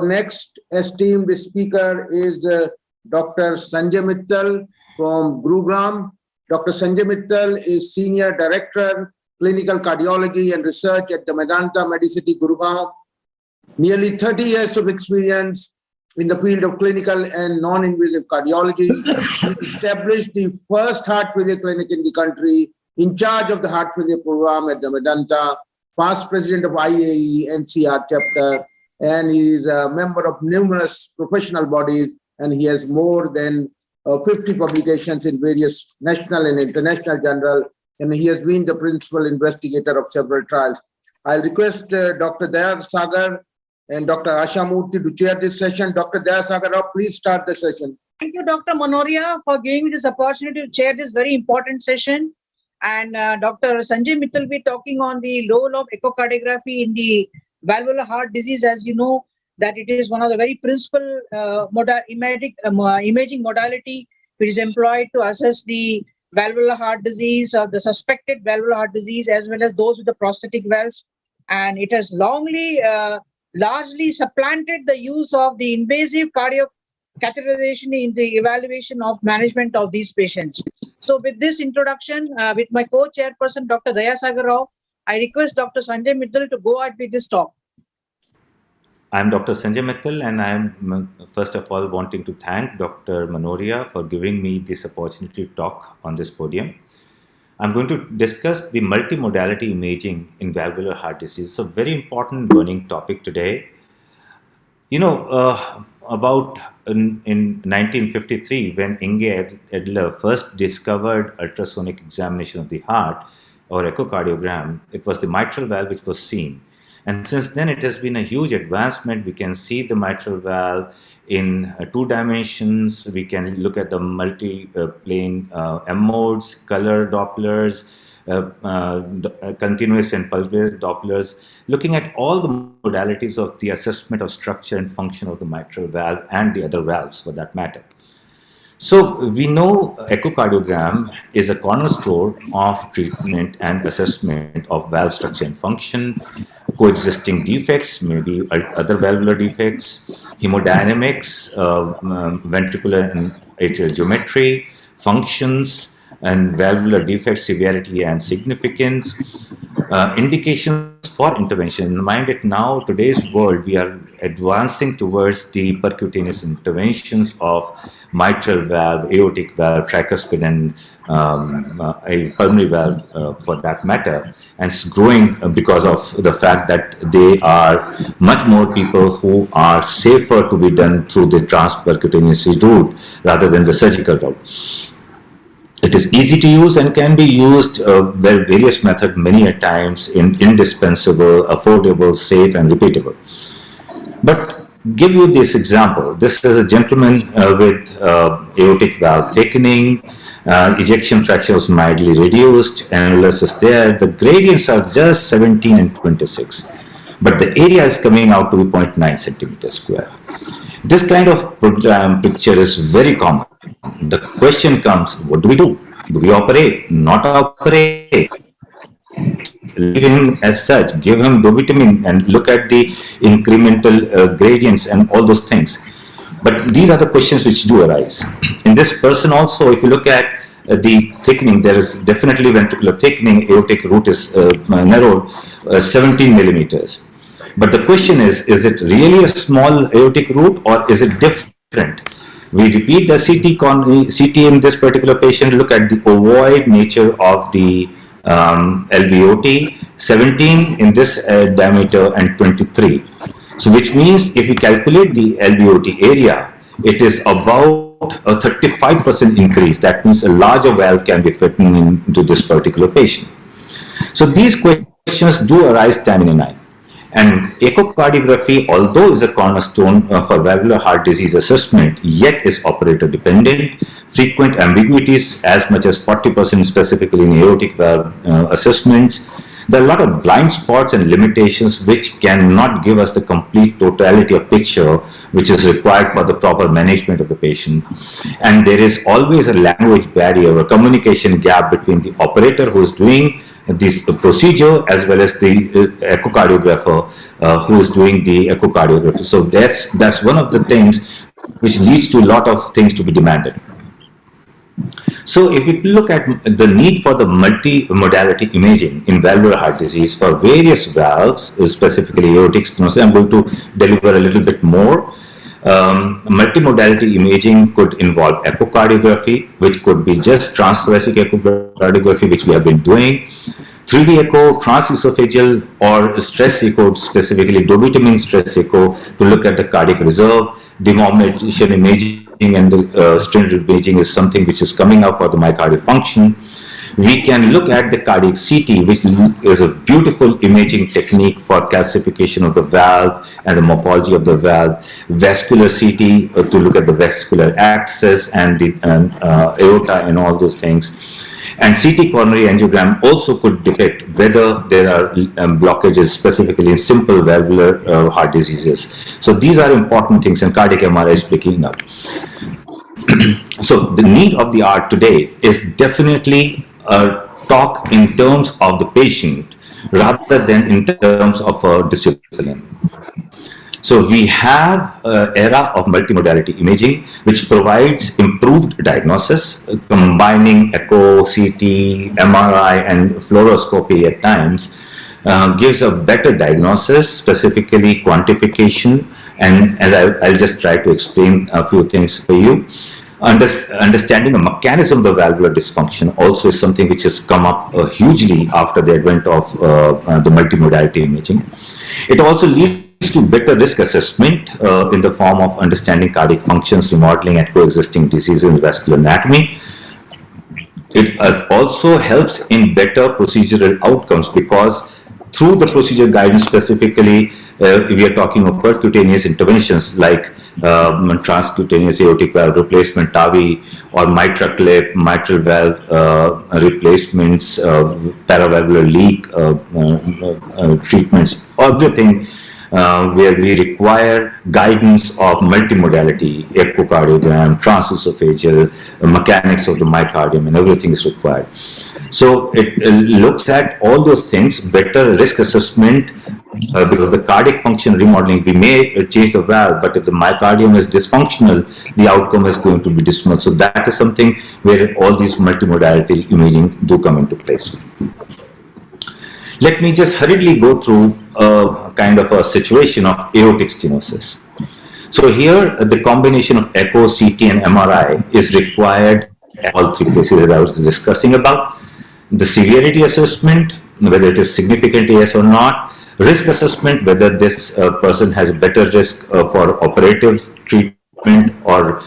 next esteemed speaker is Dr. Sanjay Mittal from Gurugram. Dr. Sanjay Mittal is Senior Director, Clinical Cardiology and Research at the Medanta, Medcity, Gurugram. Nearly 30 years of experience in the field of clinical and non-invasive cardiology. He established the first heart failure clinic in the country, in charge of the heart failure program at the Medanta, past president of IAE NCR chapter, and he is a member of numerous professional bodies, and he has more than 50 publications in various national and international journals, and he has been the principal investigator of several trials. I'll request Dr. Daya, Sagar, and Dr. Asha Moorthy to chair this session. Dr. Daya, Sagar, please start the session. Thank you, Dr. Manoria, for giving me this opportunity to chair this very important session. And Dr. Sanjay Mittal will be talking on the role of echocardiography in the valvular heart disease. As you know, that it is one of the very principal imaging modality which is employed to assess the valvular heart disease or the suspected valvular heart disease, as well as those with the prosthetic valves. And it has largely supplanted the use of the invasive cardiac catheterization in the evaluation of management of these patients. So with this introduction, with my co-chairperson, Dr. Daya Sagar, I request Dr. Sanjay Mittal to go ahead with this talk. I'm Dr. Sanjay Mittal, and I'm first of all wanting to thank Dr. Manoria for giving me this opportunity to talk on this podium. I'm going to discuss the multimodality imaging in valvular heart disease. It's a very important burning topic today. You know, about in 1953, when Inge Edler first discovered ultrasonic examination of the heart or echocardiogram, it was the mitral valve which was seen. And since then, it has been a huge advancement. We can see the mitral valve in 2 dimensions. We can look at the multi-plane M modes, color Dopplers, continuous and pulsed Dopplers, looking at all the modalities of the assessment of structure and function of the mitral valve and the other valves for that matter. So we know echocardiogram is a cornerstone of treatment and assessment of valve structure and function, coexisting defects, maybe other valvular defects, hemodynamics, ventricular and atrial geometry, functions, and valvular defect severity and significance, indications for intervention. Mind it, now, today's world, we are advancing towards the percutaneous interventions of mitral valve, aortic valve, tricuspid, and a pulmonary valve for that matter. And it's growing because of the fact that they are much more people who are safer to be done through the transpercutaneous route rather than the surgical route. It is easy to use and can be used various methods many a times in indispensable, affordable, safe, and repeatable. But give you this example. This is a gentleman with aortic valve thickening, ejection fraction was mildly reduced, annulus is there. The gradients are just 17 and 26, but the area is coming out to be 0.9 centimeters square. This kind of picture is very common. The question comes, what do we do? Do we operate? Not operate. Leave him as such, give him dovitamin and look at the incremental gradients and all those things. But these are the questions which do arise. In this person also, if you look at the thickening, there is definitely ventricular thickening, aortic root is narrowed 17 millimeters. But the question is it really a small aortic root or is it different? We repeat the CT in this particular patient, look at the ovoid nature of the LVOT, 17 in this diameter and 23. So which means if we calculate the LVOT area, it is about a 35% increase. That means a larger valve can be fitted into this particular patient. So these questions do arise time in a night. And echocardiography, although is a cornerstone for valvular heart disease assessment, yet is operator dependent. Frequent ambiguities, as much as 40% specifically in aortic valve assessments. There are a lot of blind spots and limitations which cannot give us the complete totality of picture which is required for the proper management of the patient. And there is always a language barrier, a communication gap between the operator who is doing this procedure as well as the echocardiographer who is doing the echocardiography. So that's one of the things which leads to a lot of things to be demanded. So if we look at the need for the multimodality imaging in valvular heart disease for various valves, specifically aortic stenosis, I'm going to deliver a little bit more. Multimodality imaging could involve echocardiography, which could be just transthoracic echocardiography, which we have been doing, 3D echo, transesophageal or stress echo, specifically dobutamine stress echo, to look at the cardiac reserve. Deformation imaging and the stent imaging is something which is coming up for the myocardial function. We can look at the cardiac CT, which is a beautiful imaging technique for calcification of the valve and the morphology of the valve. Vascular CT to look at the vascular access and the aorta and all those things. And CT coronary angiogram also could depict whether there are blockages, specifically in simple valvular heart diseases. So these are important things, and cardiac MRI is picking up. So the need of the hour today is definitely talk in terms of the patient rather than in terms of a discipline. So we have an era of multimodality imaging, which provides improved diagnosis, combining echo, CT, MRI, and fluoroscopy at times, gives a better diagnosis, specifically quantification, and as I'll just try to explain a few things for you. Understanding the mechanism of the valvular dysfunction also is something which has come up hugely after the advent of the multimodality imaging. It also leads to better risk assessment in the form of understanding cardiac functions, remodeling, and coexisting diseases in vascular anatomy. It also helps in better procedural outcomes, because through the procedure guidance, specifically we are talking of percutaneous interventions like transcutaneous aortic valve replacement, TAVI, or mitral clip, mitral valve replacements, paravalvular leak treatments, everything where we require guidance of multimodality, echocardiogram, transesophageal, mechanics of the myocardium, and everything is required. So it looks at all those things, better risk assessment, because of the cardiac function remodeling. We may change the valve, but if the myocardium is dysfunctional, the outcome is going to be dismal. So that is something where all these multimodality imaging do come into place. Let me just hurriedly go through a kind of a situation of aortic stenosis. So here, the combination of echo, CT, and MRI is required at all three places that I was discussing about. The severity assessment, whether it is significant yes or not. Risk assessment, whether this person has a better risk for operative treatment or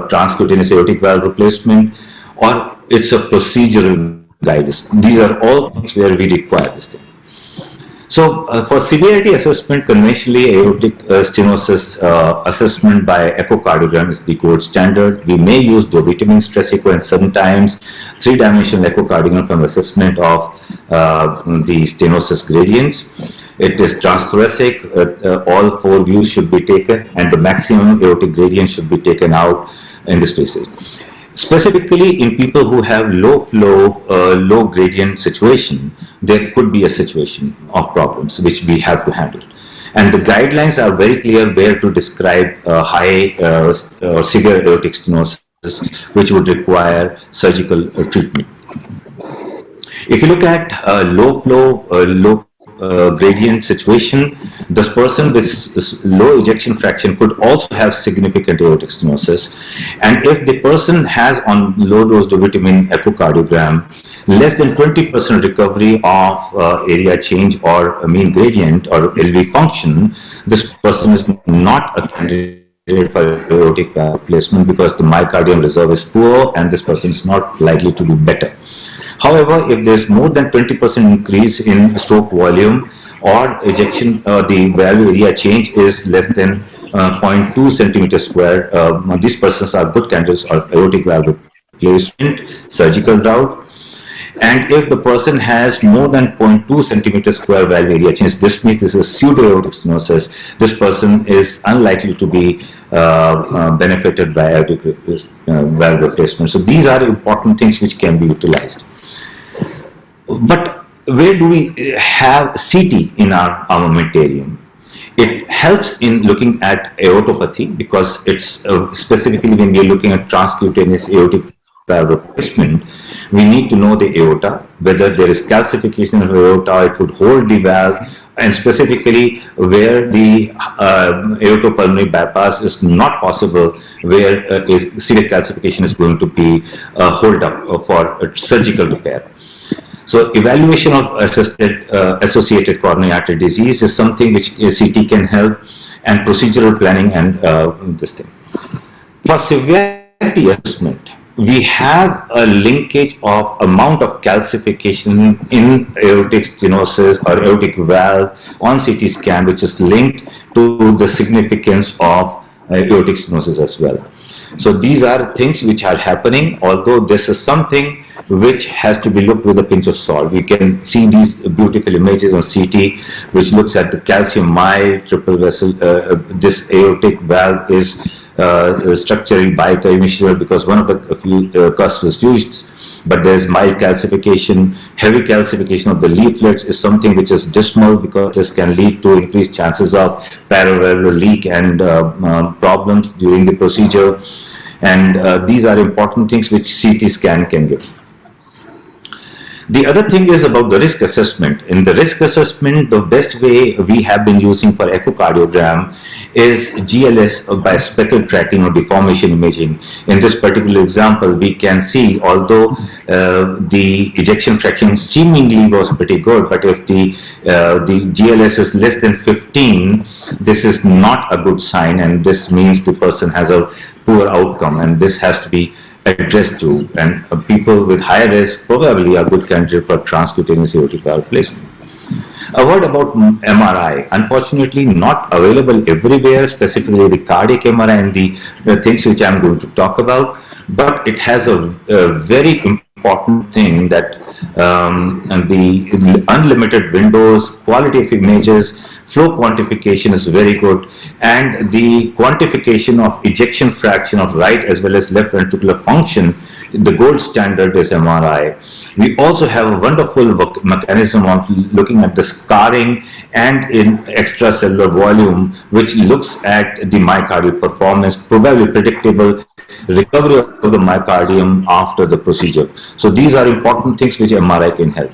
transcutaneous aortic valve replacement, or it's a procedural guidance. These are all things where we require this thing. So for severity assessment, conventionally aortic stenosis assessment by echocardiogram is the gold standard. We may use dobutamine stress echo and sometimes three-dimensional echocardiogram for assessment of the stenosis gradients. It is transthoracic, all four views should be taken, and the maximum aortic gradient should be taken out in this spaces. Specifically in people who have low flow, low gradient situation, there could be a situation of problems which we have to handle. And the guidelines are very clear where to describe high or severe aortic stenosis, which would require surgical treatment. If you look at low flow, low gradient situation, this person with low ejection fraction could also have significant aortic stenosis. And if the person has on low dose dobutamine echocardiogram less than 20% recovery of area change or mean gradient or LV function, this person is not a candidate for aortic valve replacement because the myocardium reserve is poor and this person is not likely to do better. However, if there's more than 20% increase in stroke volume or ejection, the valve area change is less than 0.2 centimeters square, these persons are good candidates of aortic valve replacement, surgical route. And if the person has more than 0.2 centimeters square valve area change, this means this is pseudo-aortic stenosis. This person is unlikely to be benefited by aortic valve replacement. So these are important things which can be utilized. But where do we have CT in our armamentarium? It helps in looking at aortopathy because it's specifically when we're looking at transcutaneous aortic valve replacement, we need to know the aorta, whether there is calcification of aorta, it would hold the valve, and specifically where the aortopulmonary bypass is not possible, where severe calcification is going to be hold up for surgical repair. So evaluation of associated coronary artery disease is something which CT can help, and procedural planning and this thing. For severity assessment, we have a linkage of amount of calcification in aortic stenosis or aortic valve on CT scan, which is linked to the significance of aortic stenosis as well. So these are things which are happening, although this is something which has to be looked with a pinch of salt. We can see these beautiful images on CT, which looks at the calcium mild triple vessel. This aortic valve is structurally bicoimmissural because one of the cusps is fused, but there's mild calcification. Heavy calcification of the leaflets is something which is dismal because this can lead to increased chances of paravalvular leak and problems during the procedure. And these are important things which CT scan can give. The other thing is about the risk assessment. In the risk assessment, the best way we have been using for echocardiogram is GLS by speckle tracking or deformation imaging. In this particular example, we can see, although the ejection fraction seemingly was pretty good, but if the GLS is less than 15, this is not a good sign, and this means the person has a poor outcome, and this has to be addressed to, and people with high risk probably are good candidate for transcutaneous aortic valve replacement. A word about MRI. Unfortunately, not available everywhere, specifically the cardiac MRI and the things which I'm going to talk about, but it has a very important thing that and the unlimited windows, quality of images, flow quantification is very good, and the quantification of ejection fraction of right as well as left ventricular function, the gold standard is MRI. We also have a wonderful mechanism of looking at the scarring and in extracellular volume, which looks at the myocardial performance, probably predictable recovery of the myocardium after the procedure. So these are important things which MRI can help.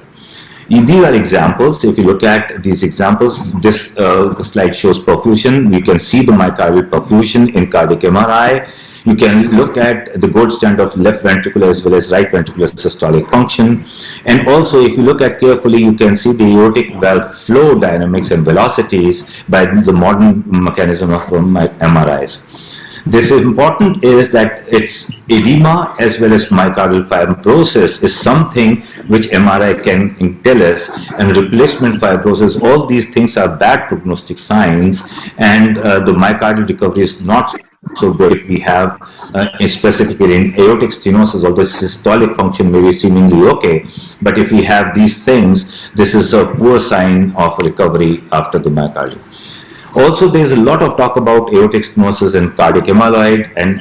These are examples. If you look at these examples, this slide shows perfusion. You can see the myocardial perfusion in cardiac MRI. You can look at the gold standard of left ventricular as well as right ventricular systolic function. And also, if you look at carefully, you can see the aortic valve flow dynamics and velocities by the modern mechanism of MRIs. This is important is that it's edema as well as myocardial fibrosis is something which MRI can tell us, and replacement fibrosis, all these things are bad prognostic signs, and the myocardial recovery is not so good if we have specifically in aortic stenosis, although systolic function may be seemingly okay, but if we have these things, this is a poor sign of recovery after the myocardium. Also, there is a lot of talk about aortic stenosis and cardiac amyloid, and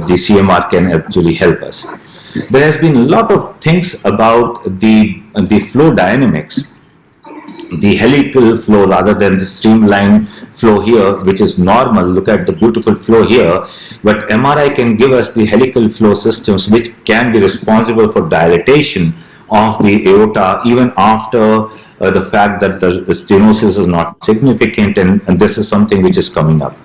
the CMR can actually help us. There has been a lot of things about the flow dynamics, the helical flow rather than the streamlined flow here, which is normal. Look at the beautiful flow here, but MRI can give us the helical flow systems which can be responsible for dilatation of the aorta even after the fact that the stenosis is not significant, and this is something which is coming up.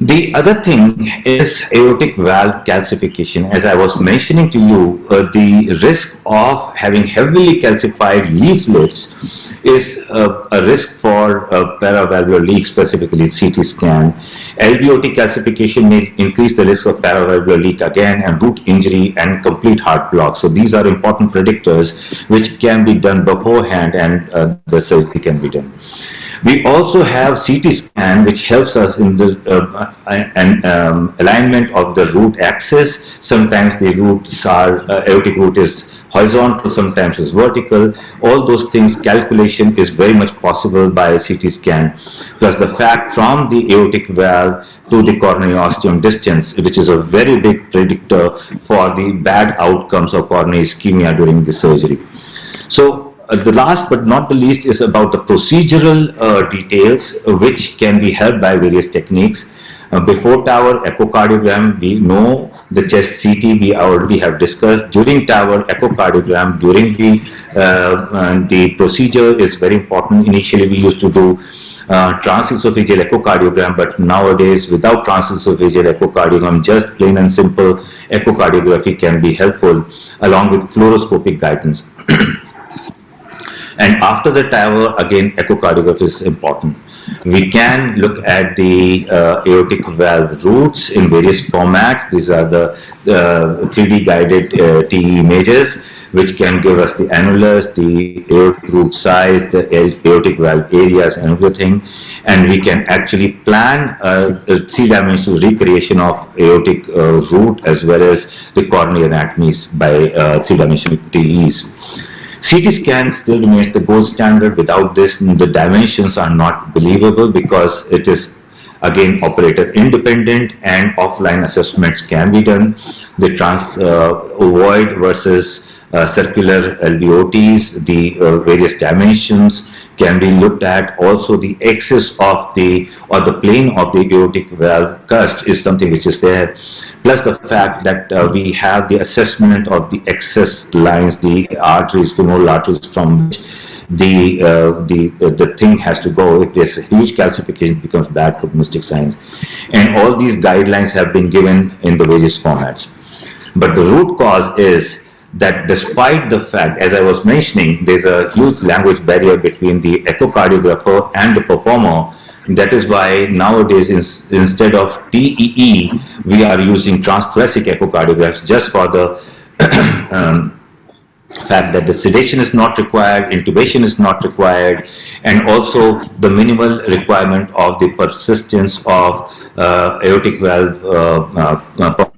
The other thing is aortic valve calcification. As I was mentioning to you, the risk of having heavily calcified leaflets is a risk for paravalvular leak, specifically in CT scan. LVOT calcification may increase the risk of paravalvular leak again, and root injury and complete heart block. So these are important predictors which can be done beforehand, and the surgery can be done. We also have CT scan, which helps us in the alignment of the root axis. Sometimes the roots are aortic root is horizontal, sometimes is vertical. All those things, calculation is very much possible by CT scan. Plus the fact from the aortic valve to the coronary ostium distance, which is a very big predictor for the bad outcomes of coronary ischemia during the surgery. So the last but not the least is about the procedural details, which can be helped by various techniques. Before tower echocardiogram, we know the chest CT we already have discussed. During tower echocardiogram, during the procedure is very important. Initially, we used to do transesophageal echocardiogram, but nowadays without transesophageal echocardiogram, just plain and simple echocardiography can be helpful along with fluoroscopic guidance. And after the tower, again, echocardiography is important. We can look at the aortic valve roots in various formats. These are the 3D guided TE images, which can give us the annulus, the aortic root size, the aortic valve areas, and everything. And we can actually plan a three-dimensional recreation of aortic root as well as the coronary anatomies by three-dimensional TEs. CT scan still remains the gold standard. Without this, the dimensions are not believable because it is again operator independent and offline assessments can be done. The ovoid versus circular LVOTs, the various dimensions can be looked at. Also, the axis of the plane of the aortic valve cusp is something which is there. Plus the fact that we have the assessment of the excess lines, the arteries, femoral arteries from which the thing has to go. If there's a huge calcification, it becomes bad prognostic signs. And all these guidelines have been given in the various formats. But the root cause is that despite the fact, as I was mentioning, there's a huge language barrier between the echocardiographer and the performer. That is why nowadays, instead of TEE, we are using transthoracic echocardiographs just for the fact that the sedation is not required, intubation is not required, and also the minimal requirement of the persistence of aortic valve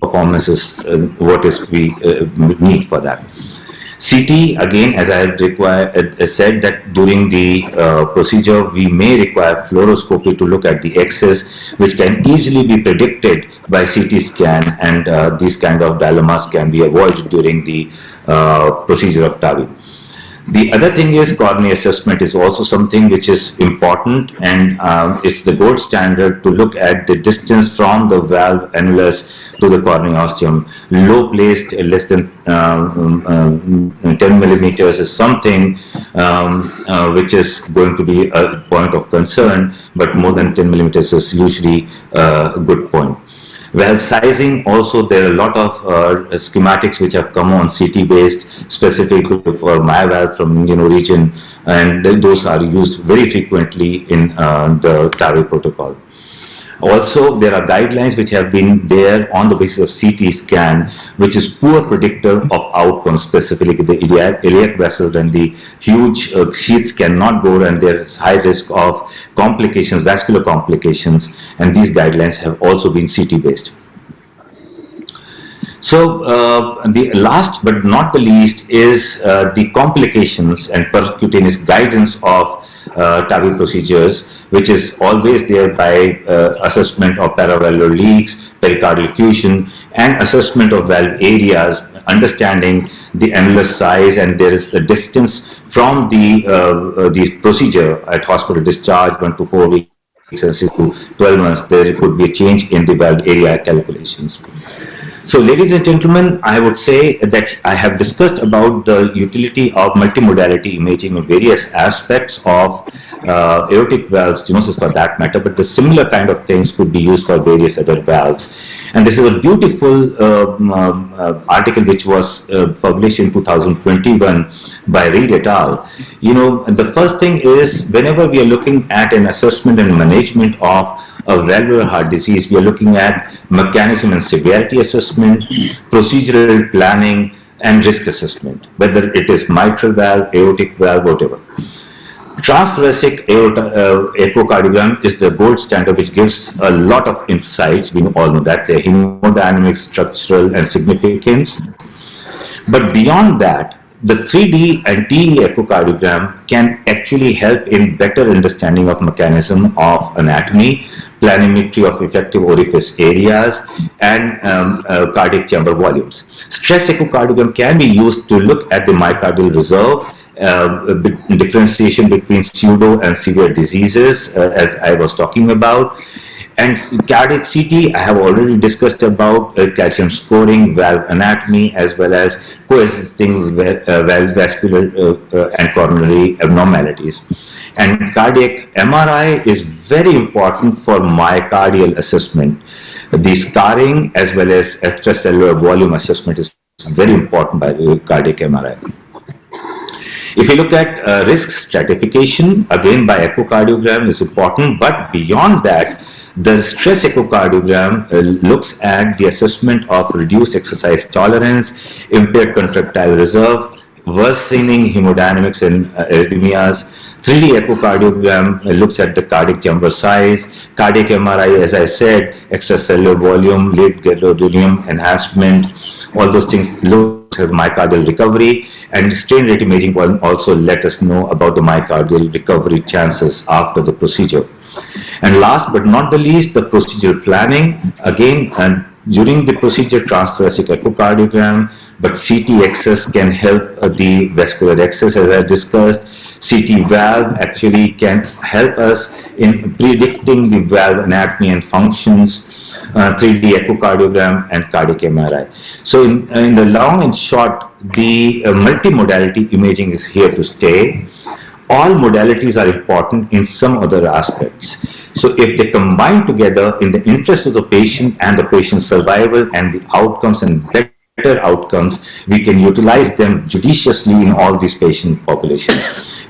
performance is what is we need for that. CT, again, as I had said that during the procedure, we may require fluoroscopy to look at the axis, which can easily be predicted by CT scan, and these kind of dilemmas can be avoided during the procedure of TAVI. The other thing is coronary assessment is also something which is important, and it's the gold standard to look at the distance from the valve annulus to the coronary ostium. Low placed, less than 10 millimeters is something which is going to be a point of concern, but more than 10 millimeters is usually a good point. Valve sizing, also there are a lot of schematics which have come on CT based, specifically for MyValve from Indian origin, and those are used very frequently in the TAVI protocol. Also, there are guidelines which have been there on the basis of CT scan, which is poor predictor of outcomes, specifically the iliac vessel, when the huge sheaths cannot go and there is high risk of complications, vascular complications, and these guidelines have also been CT based. So the last but not the least is the complications and percutaneous guidance of TAVI procedures, which is always there by assessment of paravalvular leaks, pericardial effusion, and assessment of valve areas, understanding the annulus size, and there is the distance from the procedure at hospital discharge 1 to 4 weeks and 6 to 12 months. There could be a change in the valve area calculations. So, ladies and gentlemen, I would say that I have discussed about the utility of multimodality imaging in various aspects of aortic valve stenosis for that matter, but the similar kind of things could be used for various other valves. And this is a beautiful article which was published in 2021 by Reed et al. You know, the first thing is, whenever we are looking at an assessment and management of a valvular heart disease, we are looking at mechanism and severity assessment, procedural planning, and risk assessment, whether it is mitral valve, aortic valve, whatever. Transthoracic echocardiogram is the gold standard, which gives a lot of insights. We all know that they're hemodynamic, structural, and significance. But beyond that, the 3D and TE echocardiogram can actually help in better understanding of mechanism of anatomy, planimetry of effective orifice areas, and cardiac chamber volumes. Stress echocardiogram can be used to look at the myocardial reserve differentiation between pseudo and severe diseases, as I was talking about. And cardiac CT, I have already discussed about calcium scoring, valve anatomy, as well as coexisting valve vascular and coronary abnormalities. And cardiac MRI is very important for myocardial assessment. The scarring as well as extracellular volume assessment is very important by the cardiac MRI. If you look at risk stratification, again by echocardiogram is important, but beyond that, the stress echocardiogram looks at the assessment of reduced exercise tolerance, impaired contractile reserve, worsening hemodynamics in arrhythmias. 3D echocardiogram looks at the cardiac chamber size. Cardiac MRI, as I said, extracellular volume, late gadolinium enhancement, all those things look at myocardial recovery. And strain rate imaging will also let us know about the myocardial recovery chances after the procedure. And last but not the least, the procedural planning. Again, and during the procedure, transthoracic echocardiogram, but CT access can help the vascular access, as I discussed. CT valve actually can help us in predicting the valve anatomy and functions. 3D echocardiogram and cardiac MRI. So in the long and short, the multimodality imaging is here to stay. All modalities are important in some other aspects. So if they combine together in the interest of the patient and the patient's survival and the outcomes and better outcomes, we can utilize them judiciously in all these patient population.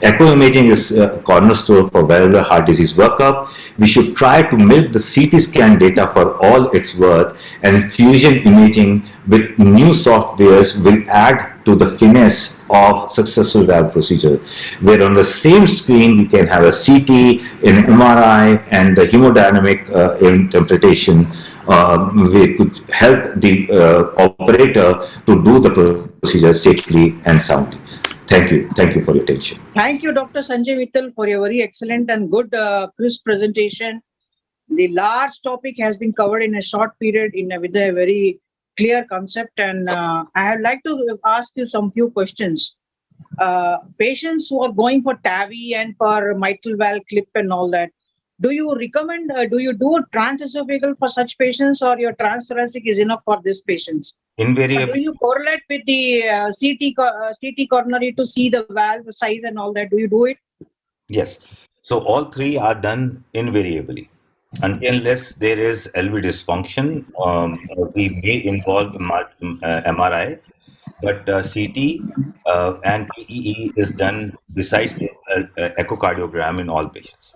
Echo imaging is a cornerstone for valvular heart disease workup. We should try to milk the CT scan data for all its worth, and fusion imaging with new softwares will add to the finesse of successful valve procedure, where on the same screen we can have a CT, an MRI, and the hemodynamic interpretation. We could help the operator to do the procedure safely and soundly. Thank you. Thank you for your attention. Thank you, Dr. Sanjay Mittal, for your very excellent and good, crisp presentation. The large topic has been covered in a short period with a very clear concept, and I would like to ask you some few questions. Patients who are going for TAVI and for mitral valve clip and all that, do you recommend, do you do a transesophageal for such patients, or your transthoracic is enough for these patients? Invariably. Do you correlate with the CT coronary to see the valve size and all that? Do you do it? Yes. So all three are done invariably. Unless there is LV dysfunction, we may involve MRI, but CT and TEE is done besides the echocardiogram in all patients.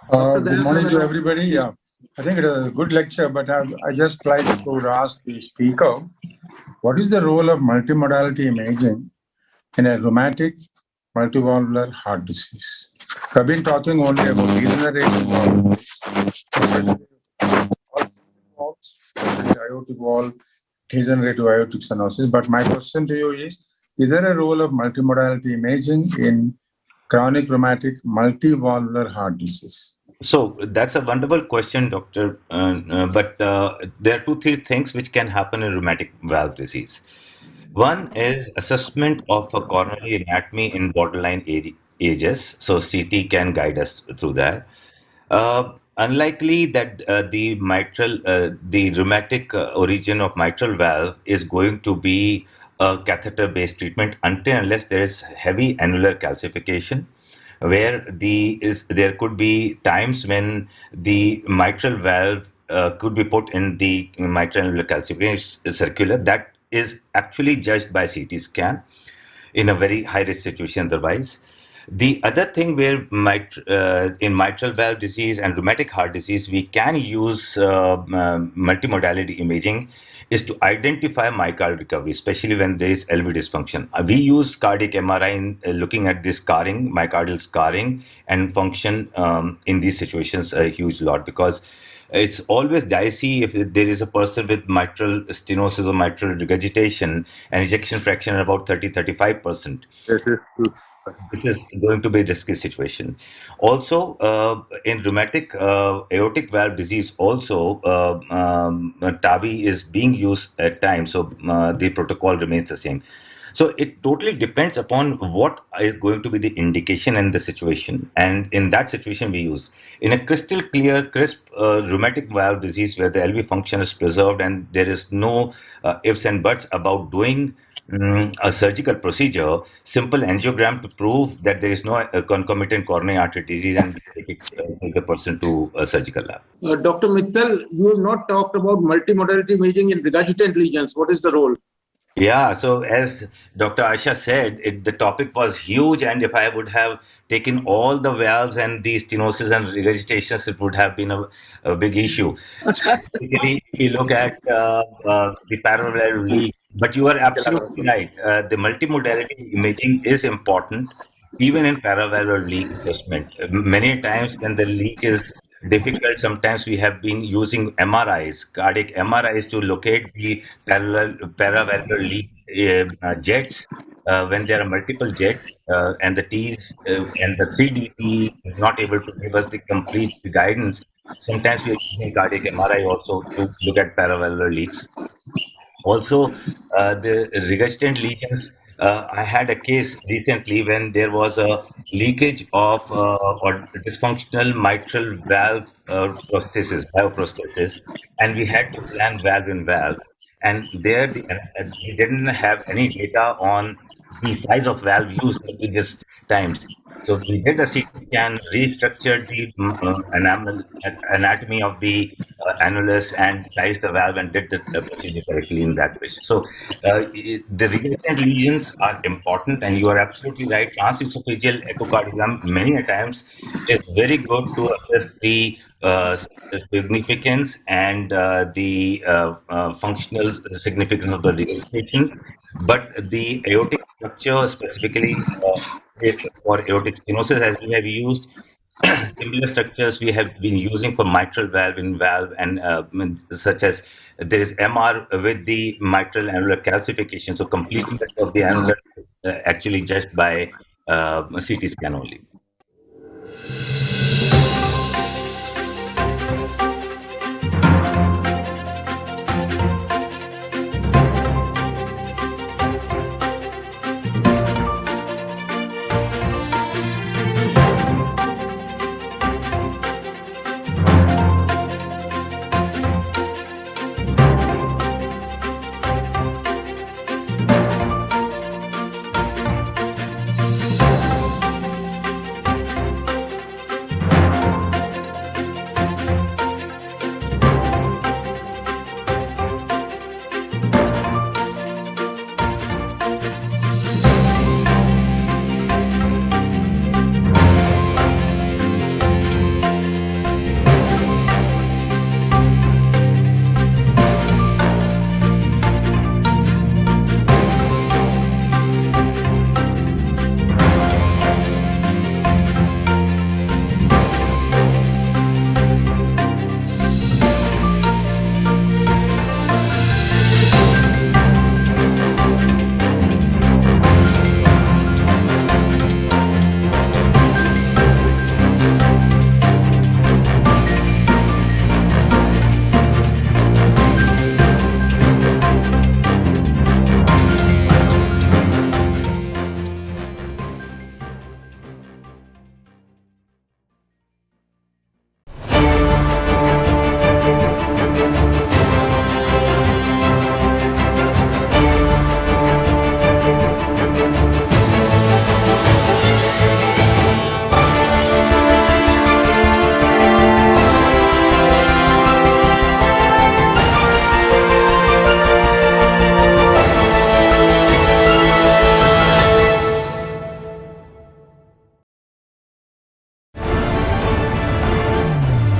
Good morning to everybody. Yeah, I think it was a good lecture, but I just like to ask the speaker, what is the role of multimodality imaging in a rheumatic multivalvular heart disease? I've been talking only about degenerative valve, aortic valve, degenerative aortic stenosis. But my question to you is there a role of multimodality imaging in chronic rheumatic multivalvular heart disease? So that's a wonderful question, doctor. But there are three things which can happen in rheumatic valve disease. One is assessment of a coronary anatomy in borderline ages. So CT can guide us through that. Unlikely that the rheumatic origin of mitral valve is going to be a catheter-based treatment unless there is heavy annular calcification, where there could be times when the mitral valve could be put in the mitral annular calcification circular. That is actually judged by CT scan in a very high-risk situation otherwise. The other thing where in mitral valve disease and rheumatic heart disease, we can use multimodality imaging is to identify myocardial recovery, especially when there is LV dysfunction. We use cardiac MRI in looking at this scarring, myocardial scarring and function in these situations a huge lot, because it's always dicey if there is a person with mitral stenosis or mitral regurgitation and ejection fraction about 30-35%. This is going to be a risky situation. Also, in rheumatic aortic valve disease, also TAVI is being used at times, so the protocol remains the same. So it totally depends upon what is going to be the indication and the situation. And in that situation, we use in a crystal clear, crisp rheumatic valve disease where the LV function is preserved and there is no ifs and buts about doing a surgical procedure, simple angiogram to prove that there is no concomitant coronary artery disease and take the person to a surgical lab. Dr. Mittal, you have not talked about multimodality imaging in regurgitant lesions. What is the role? Yeah, so as Dr. Asha said, the topic was huge, and if I would have taken all the valves and the stenosis and regurgitations, it would have been a big issue. Specifically, if you look at the parallel leak, but you are absolutely right. The multimodality imaging is important, even in paravalvular leak assessment. Many times when the leak is difficult, sometimes we have been using MRIs, cardiac MRIs, to locate the paravalvular leak jets. When there are multiple jets and the T's and the 3DP is not able to give us the complete guidance, sometimes we are using cardiac MRI also to look at paravalvular leaks. Also, the regurgitant lesions. I had a case recently when there was a leakage of or dysfunctional mitral valve bioprosthesis, and we had to plan valve in valve. And there, we didn't have any data on the size of valve used in previous times. So we did a CT scan, restructured the anatomy of the annulus and sized the valve and did the procedure correctly in that way. So the regurgitant lesions are important, and you are absolutely right. Transesophageal echocardiogram many a times is very good to assess the significance and the functional significance of the regurgitation. But the aortic structure, specifically for aortic stenosis, as we have used, similar structures we have been using for mitral valve in valve, and such as there is MR with the mitral annular calcification. So completion of the annular actually just by CT scan only.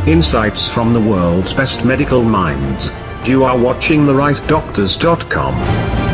Insights from the world's best medical minds. You are watching TheRightDoctors.com.